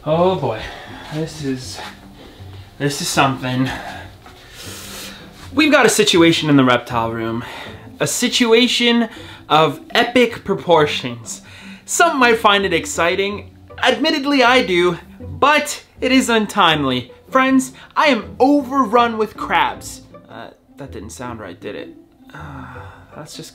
Oh boy, this is something. We've got a situation in the reptile room. A situation of epic proportions. Some might find it exciting. Admittedly, I do, but it is untimely. Friends, I am overrun with crabs. That didn't sound right, did it? That's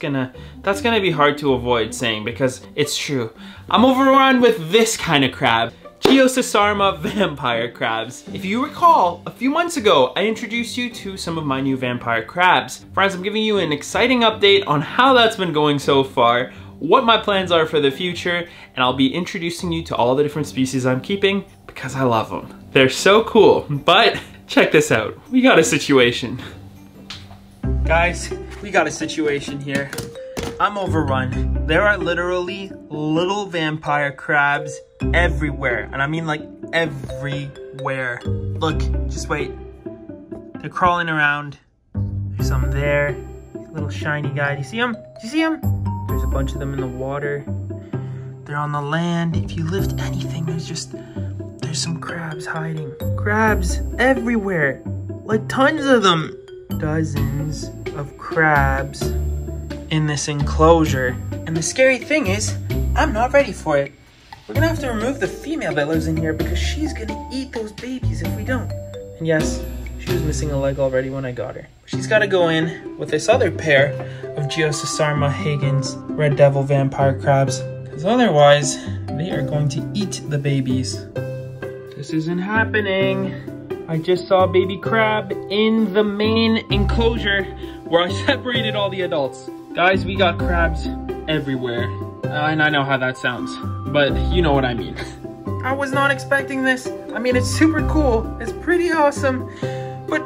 gonna be hard to avoid saying because it's true. I'm overrun with this kind of crab. Geosesarma vampire crabs. If you recall, a few months ago, I introduced you to some of my new vampire crabs. Friends, I'm giving you an exciting update on how that's been going so far, what my plans are for the future, and I'll be introducing you to all the different species I'm keeping because I love them. They're so cool, but check this out. We got a situation. Guys, we got a situation here. I'm overrun. There are literally little vampire crabs everywhere. And I mean like everywhere. Look, just wait. They're crawling around. There's some there. Little shiny guy. Do you see him? Do you see him? There's a bunch of them in the water. They're on the land. If you lift anything, there's some crabs hiding. Crabs everywhere. Like tons of them. Dozens of crabs in this enclosure. And the scary thing is, I'm not ready for it. We're gonna have to remove the female that lives in here because she's gonna eat those babies if we don't. And yes, she was missing a leg already when I got her. She's gotta go in with this other pair of Geosesarma Higgins red devil vampire crabs, because otherwise they are going to eat the babies. This isn't happening. I just saw a baby crab in the main enclosure where I separated all the adults. Guys, we got crabs everywhere. And I know how that sounds, but you know what I mean. I was not expecting this. I mean, it's super cool. It's pretty awesome. But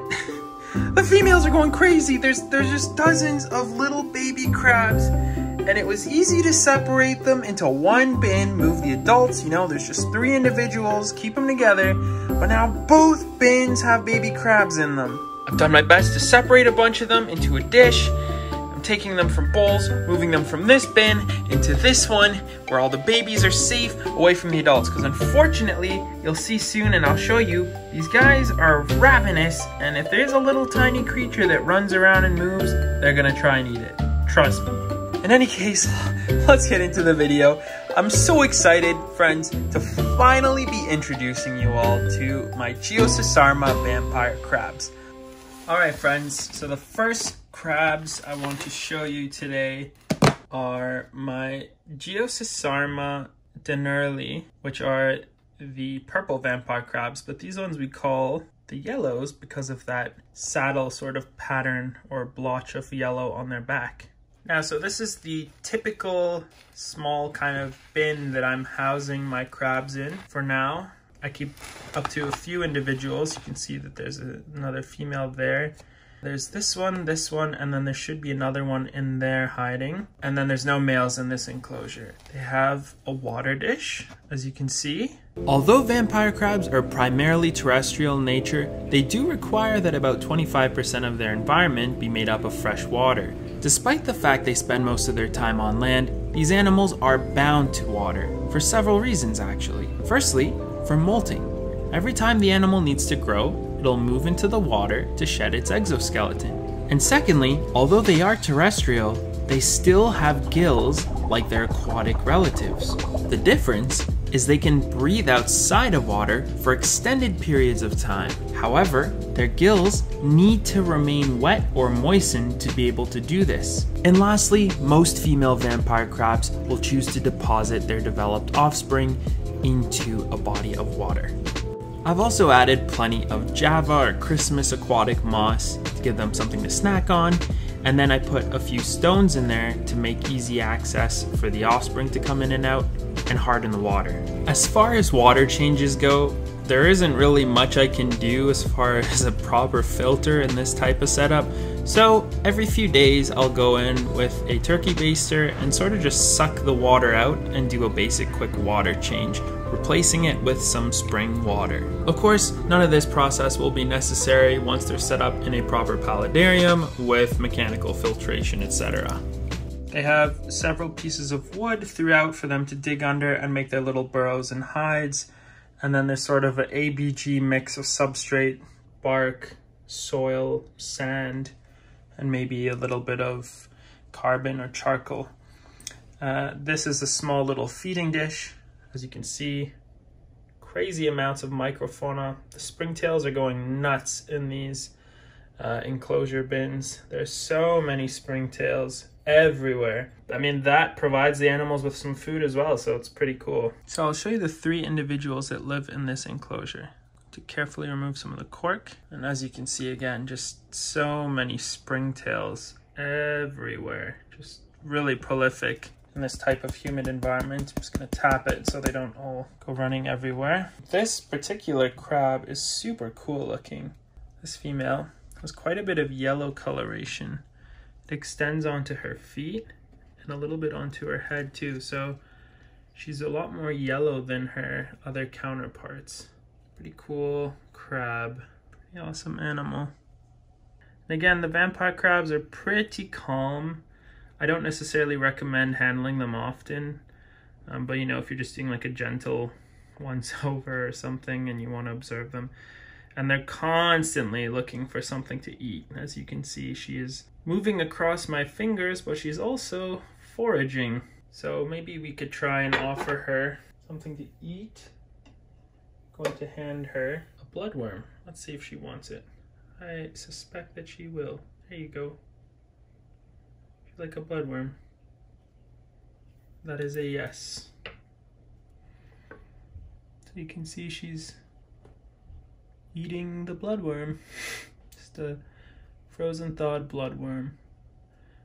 the females are going crazy. There's just dozens of little baby crabs. And it was easy to separate them into one bin, move the adults. You know, there's just 3 individuals, keep them together. But now both bins have baby crabs in them. I've done my best to separate a bunch of them into a dish. I'm taking them from bowls, moving them from this bin into this one, where all the babies are safe away from the adults. Because unfortunately, you'll see soon and I'll show you, these guys are ravenous. And if there's a little tiny creature that runs around and moves, they're gonna try and eat it. Trust me. In any case, let's get into the video. I'm so excited, friends, to finally be introducing you all to my Geosesarma vampire crabs. All right, friends, so the first crabs I want to show you today are my Geosesarma denerli, which are the purple vampire crabs, but these ones we call the yellows because of that saddle sort of pattern or blotch of yellow on their back. Now, so this is the typical small kind of bin that I'm housing my crabs in for now. I keep up to a few individuals. You can see that there's another female there. There's this one, and then there should be another one in there hiding. And then there's no males in this enclosure. They have a water dish, as you can see. Although vampire crabs are primarily terrestrial in nature, they do require that about 25% of their environment be made up of fresh water. Despite the fact they spend most of their time on land, these animals are bound to water, for several reasons actually. Firstly, for molting. Every time the animal needs to grow, it'll move into the water to shed its exoskeleton. And secondly, although they are terrestrial, they still have gills like their aquatic relatives. The difference is they can breathe outside of water for extended periods of time. However, their gills need to remain wet or moistened to be able to do this. And lastly, most female vampire crabs will choose to deposit their developed offspring into a body of water. I've also added plenty of Java or Christmas aquatic moss to give them something to snack on, and then I put a few stones in there to make easy access for the offspring to come in and out and harden the water. As far as water changes go, there isn't really much I can do as far as a proper filter in this type of setup, so every few days I'll go in with a turkey baster and sort of just suck the water out and do a basic quick water change, replacing it with some spring water. Of course, none of this process will be necessary once they're set up in a proper paludarium with mechanical filtration, etc. They have several pieces of wood throughout for them to dig under and make their little burrows and hides. And then there's sort of an ABG mix of substrate, bark, soil, sand, and maybe a little bit of carbon or charcoal. This is a small little feeding dish. As you can see, crazy amounts of microfauna. The springtails are going nuts in these enclosure bins. There's so many springtails everywhere. I mean, that provides the animals with some food as well, so it's pretty cool. So I'll show you the 3 individuals that live in this enclosure. To carefully remove some of the cork. And as you can see again, just so many springtails everywhere. Just really prolific in this type of humid environment. I'm just gonna tap it so they don't all go running everywhere. This particular crab is super cool looking. This female has quite a bit of yellow coloration. It extends onto her feet and a little bit onto her head too. So she's a lot more yellow than her other counterparts. Pretty cool crab, pretty awesome animal. And again, the vampire crabs are pretty calm. I don't necessarily recommend handling them often, but you know, if you're just doing like a gentle once over or something and you want to observe them. And they're constantly looking for something to eat. As you can see, she is moving across my fingers, but she's also foraging. So maybe we could try and offer her something to eat. Going to hand her a bloodworm. Let's see if she wants it. I suspect that she will. There you go. She's like a bloodworm. That is a yes. So you can see she's eating the bloodworm. Just a frozen thawed bloodworm.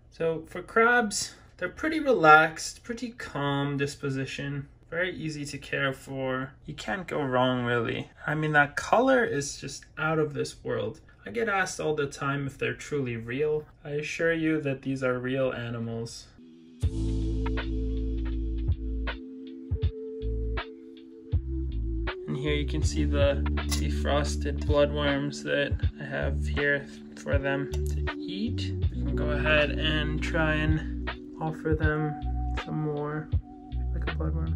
So for crabs, they're pretty relaxed, pretty calm disposition. Very easy to care for. You can't go wrong, really. I mean, that color is just out of this world. I get asked all the time if they're truly real. I assure you that these are real animals. And here you can see the defrosted bloodworms that I have here for them to eat. We can go ahead and try and offer them some more, like a bloodworm.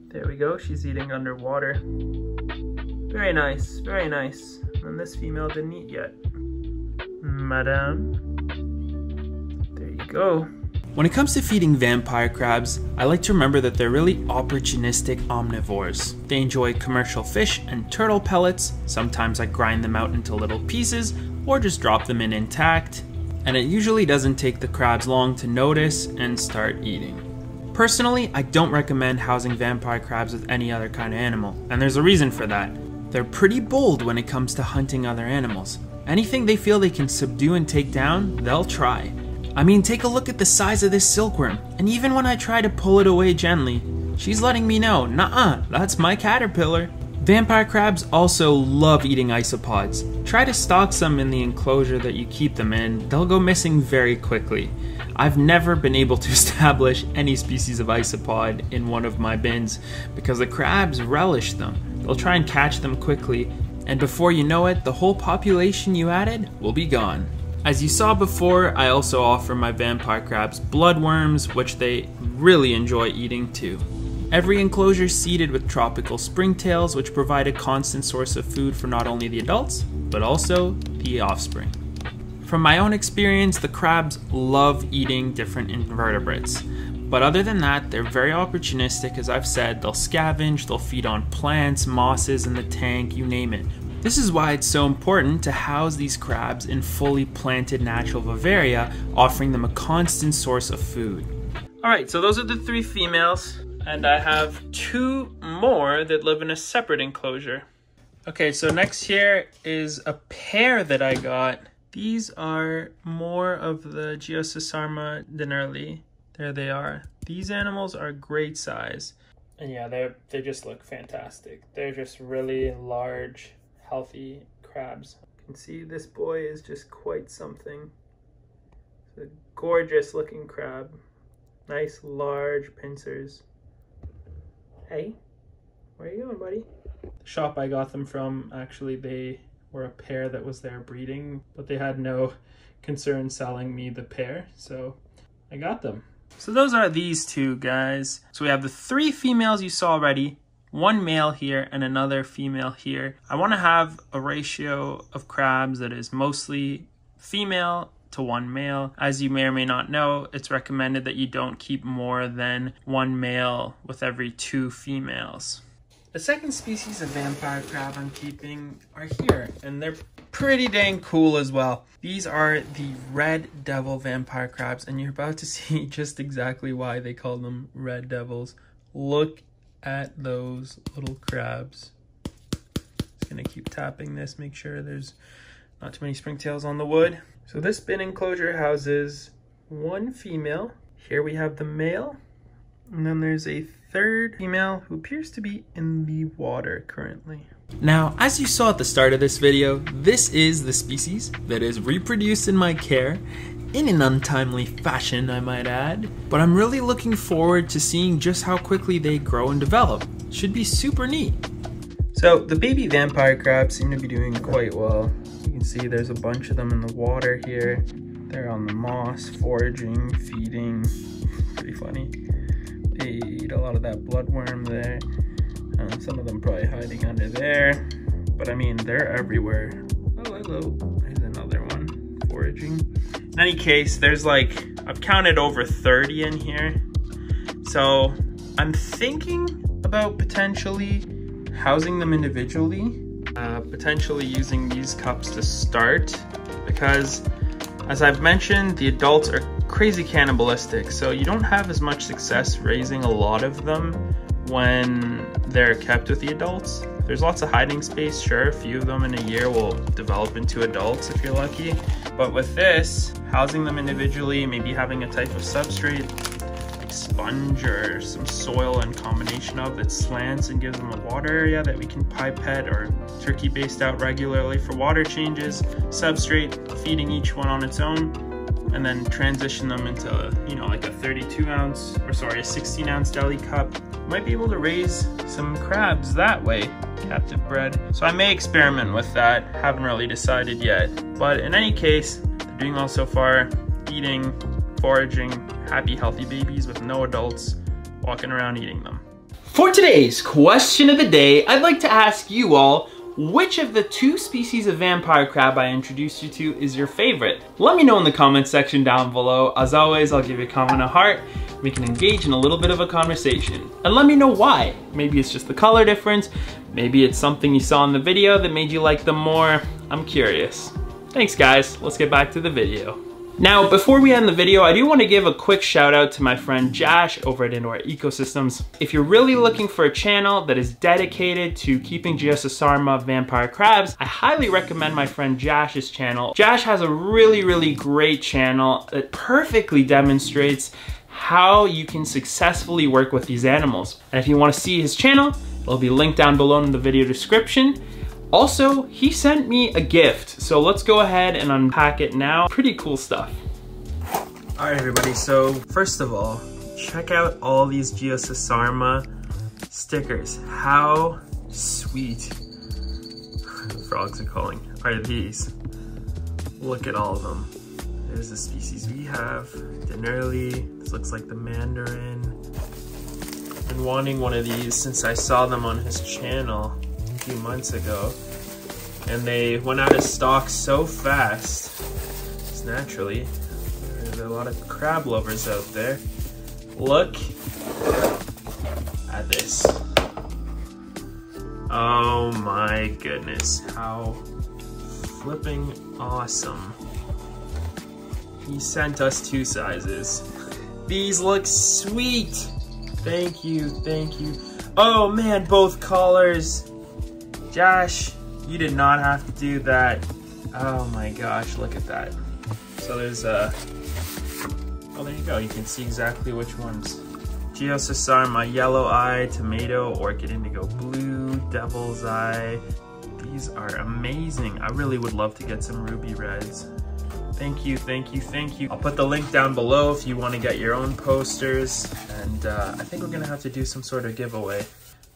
There we go, she's eating underwater. Very nice, very nice. And this female didn't eat yet. Madame. There you go. When it comes to feeding vampire crabs, I like to remember that they're really opportunistic omnivores. They enjoy commercial fish and turtle pellets. Sometimes I grind them out into little pieces or just drop them in intact. And it usually doesn't take the crabs long to notice and start eating. Personally, I don't recommend housing vampire crabs with any other kind of animal, and there's a reason for that. They're pretty bold when it comes to hunting other animals. Anything they feel they can subdue and take down, they'll try. I mean, take a look at the size of this silkworm, and even when I try to pull it away gently, she's letting me know, nuh-uh, that's my caterpillar. Vampire crabs also love eating isopods. Try to stock some in the enclosure that you keep them in, they'll go missing very quickly. I've never been able to establish any species of isopod in one of my bins because the crabs relish them. They'll try and catch them quickly, and before you know it, the whole population you added will be gone. As you saw before, I also offer my vampire crabs bloodworms, which they really enjoy eating too. Every enclosure is seeded with tropical springtails, which provide a constant source of food for not only the adults, but also the offspring. From my own experience, the crabs love eating different invertebrates. But other than that, they're very opportunistic. As I've said, they'll scavenge, they'll feed on plants, mosses in the tank, you name it. This is why it's so important to house these crabs in fully planted natural vivaria, offering them a constant source of food. Alright, so those are the 3 females, and I have 2 more that live in a separate enclosure. Okay, so next here is a pair that I got. These are more of the Geosesarma dinerli. There they are. These animals are great size. And yeah, they just look fantastic. They're just really large, healthy crabs. You can see this boy is just quite something. It's a gorgeous looking crab. Nice large pincers. Hey, where are you going, buddy? The shop I got them from, actually, they were a pair that was there breeding, but they had no concern selling me the pair, so I got them. So those are these two guys. So we have the 3 females you saw already, 1 male here and another female here. I want to have a ratio of crabs that is mostly female to 1 male. As you may or may not know, it's recommended that you don't keep more than 1 male with every 2 females. The second species of vampire crab I'm keeping are here, and they're pretty dang cool as well. These are the red devil vampire crabs, and you're about to see just exactly why they call them red devils. Look at those little crabs. Just gonna keep tapping this, make sure there's not too many springtails on the wood. So this bin enclosure houses 1 female. Here we have the male, and then there's a 3rd female who appears to be in the water currently. Now, as you saw at the start of this video, this is the species that is reproduced in my care, in an untimely fashion, I might add. But I'm really looking forward to seeing just how quickly they grow and develop. Should be super neat. So the baby vampire crabs seem to be doing quite well. You can see there's a bunch of them in the water here. They're on the moss, foraging, feeding. Pretty funny. They eat a lot of that bloodworm there. Some of them probably hiding under there. But I mean, they're everywhere. Oh, hello. There's another one foraging. In any case, there's like, I've counted over 30 in here. So I'm thinking about potentially housing them individually. Potentially using these cups to start. Because as I've mentioned, the adults are crazy cannibalistic, so you don't have as much success raising a lot of them when they're kept with the adults. There's lots of hiding space, sure, a few of them in a year will develop into adults if you're lucky. But with this, housing them individually, maybe having a type of substrate, like sponge or some soil in combination of that slants and gives them a water area that we can pipette or turkey baste out regularly for water changes, substrate, feeding each one on its own, and then transition them into, you know, like a a 16 ounce deli cup. Might be able to raise some crabs that way, captive bred. So I may experiment with that, haven't really decided yet. But in any case, they're doing well so far, eating, foraging, happy, healthy babies with no adults walking around eating them. For today's question of the day, I'd like to ask you all, which of the 2 species of vampire crab I introduced you to is your favorite? Let me know in the comment section down below. As always, I'll give you a comment a heart. We can engage in a little bit of a conversation. And let me know why. Maybe it's just the color difference. Maybe it's something you saw in the video that made you like them more. I'm curious. Thanks guys, let's get back to the video. Now, before we end the video, I do want to give a quick shout out to my friend Josh over at Indoor Ecosystems. If you're really looking for a channel that is dedicated to keeping Geosesarma vampire crabs, I highly recommend my friend Josh's channel. Josh has a really great channel that perfectly demonstrates how you can successfully work with these animals. And if you want to see his channel, it'll be linked down below in the video description. Also, he sent me a gift, so let's go ahead and unpack it now. Pretty cool stuff. All right, everybody, so first of all, check out all these Geosesarma stickers. How sweet, frogs are calling, are these? Look at all of them. There's the species we have, Dennerli. This looks like the Mandarin. I've been wanting one of these since I saw them on his channel a few months ago, and they went out of stock so fast. Just naturally, there's a lot of crab lovers out there. Look at this. Oh my goodness, how flipping awesome. He sent us 2 sizes. These look sweet. Thank you, thank you. Oh man, both collars. Josh, you did not have to do that. Oh my gosh, look at that. So there's oh, there you go. You can see exactly which ones. Geosesarma, yellow eye, tomato, orchid indigo blue, devil's eye. These are amazing. I really would love to get some ruby reds. Thank you, thank you, thank you. I'll put the link down below if you want to get your own posters. And I think we're gonna have to do some sort of giveaway.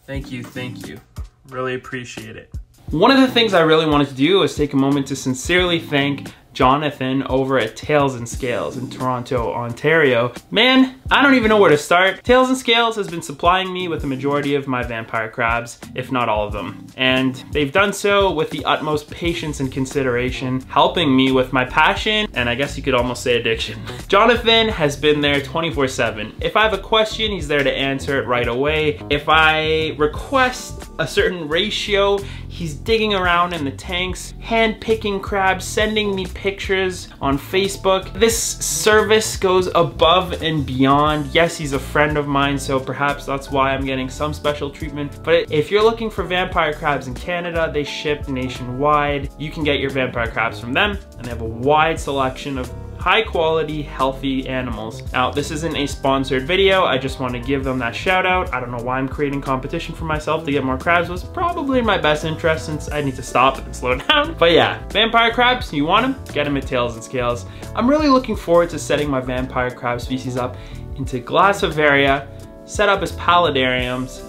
Thank you, thank you. Really appreciate it. One of the things I really wanted to do was take a moment to sincerely thank Jonathan over at Tails and Scales in Toronto, Ontario. Man, I don't even know where to start. Tails and Scales has been supplying me with the majority of my vampire crabs, if not all of them. And they've done so with the utmost patience and consideration, helping me with my passion, and I guess you could almost say addiction. Jonathan has been there 24/7. If I have a question, he's there to answer it right away. If I request a certain ratio, he's digging around in the tanks, hand-picking crabs, sending me pictures on Facebook. This service goes above and beyond. Yes, he's a friend of mine, so perhaps that's why I'm getting some special treatment. But if you're looking for vampire crabs in Canada, they ship nationwide. You can get your vampire crabs from them, and they have a wide selection of high quality, healthy animals. Now, this isn't a sponsored video. I just want to give them that shout out. I don't know why I'm creating competition for myself to get more crabs. It was probably in my best interest since I need to stop and slow down. But yeah, vampire crabs, you want them? Get them at Tails and Scales. I'm really looking forward to setting my vampire crab species up into glass vivaria, set up as paludariums,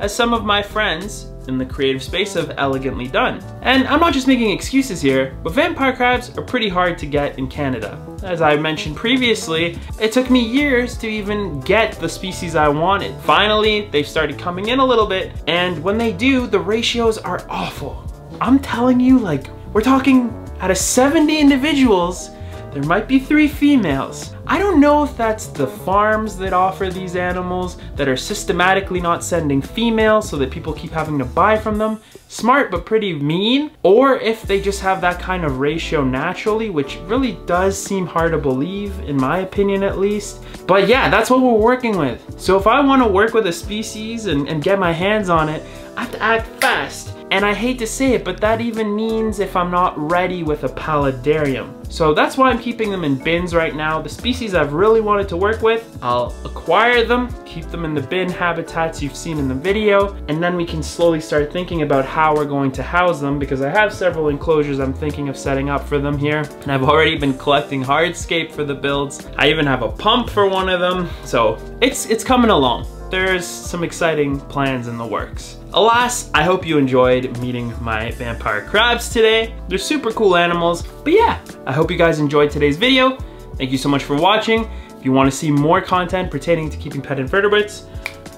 as some of my friends in the creative space have elegantly done. And I'm not just making excuses here, but vampire crabs are pretty hard to get in Canada. As I mentioned previously, it took me years to even get the species I wanted. Finally, they've started coming in a little bit, and when they do, the ratios are awful. I'm telling you, like, we're talking out of 70 individuals, there might be 3 females. I don't know if that's the farms that offer these animals that are systematically not sending females so that people keep having to buy from them. Smart but pretty mean. Or if they just have that kind of ratio naturally, which really does seem hard to believe, in my opinion at least. But yeah, that's what we're working with. So if I want to work with a species and get my hands on it, I have to act fast. And I hate to say it, but that even means if I'm not ready with a paludarium. So that's why I'm keeping them in bins right now. The species I've really wanted to work with, I'll acquire them, keep them in the bin habitats you've seen in the video, and then we can slowly start thinking about how we're going to house them, because I have several enclosures I'm thinking of setting up for them here. And I've already been collecting hardscape for the builds. I even have a pump for one of them. So it's coming along. There's some exciting plans in the works. Alas, I hope you enjoyed meeting my vampire crabs today. They're super cool animals, but yeah, I hope you guys enjoyed today's video. Thank you so much for watching. If you want to see more content pertaining to keeping pet invertebrates,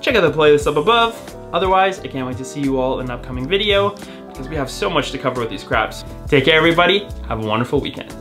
check out the playlist up above. Otherwise, I can't wait to see you all in an upcoming video because we have so much to cover with these crabs. Take care, everybody. Have a wonderful weekend.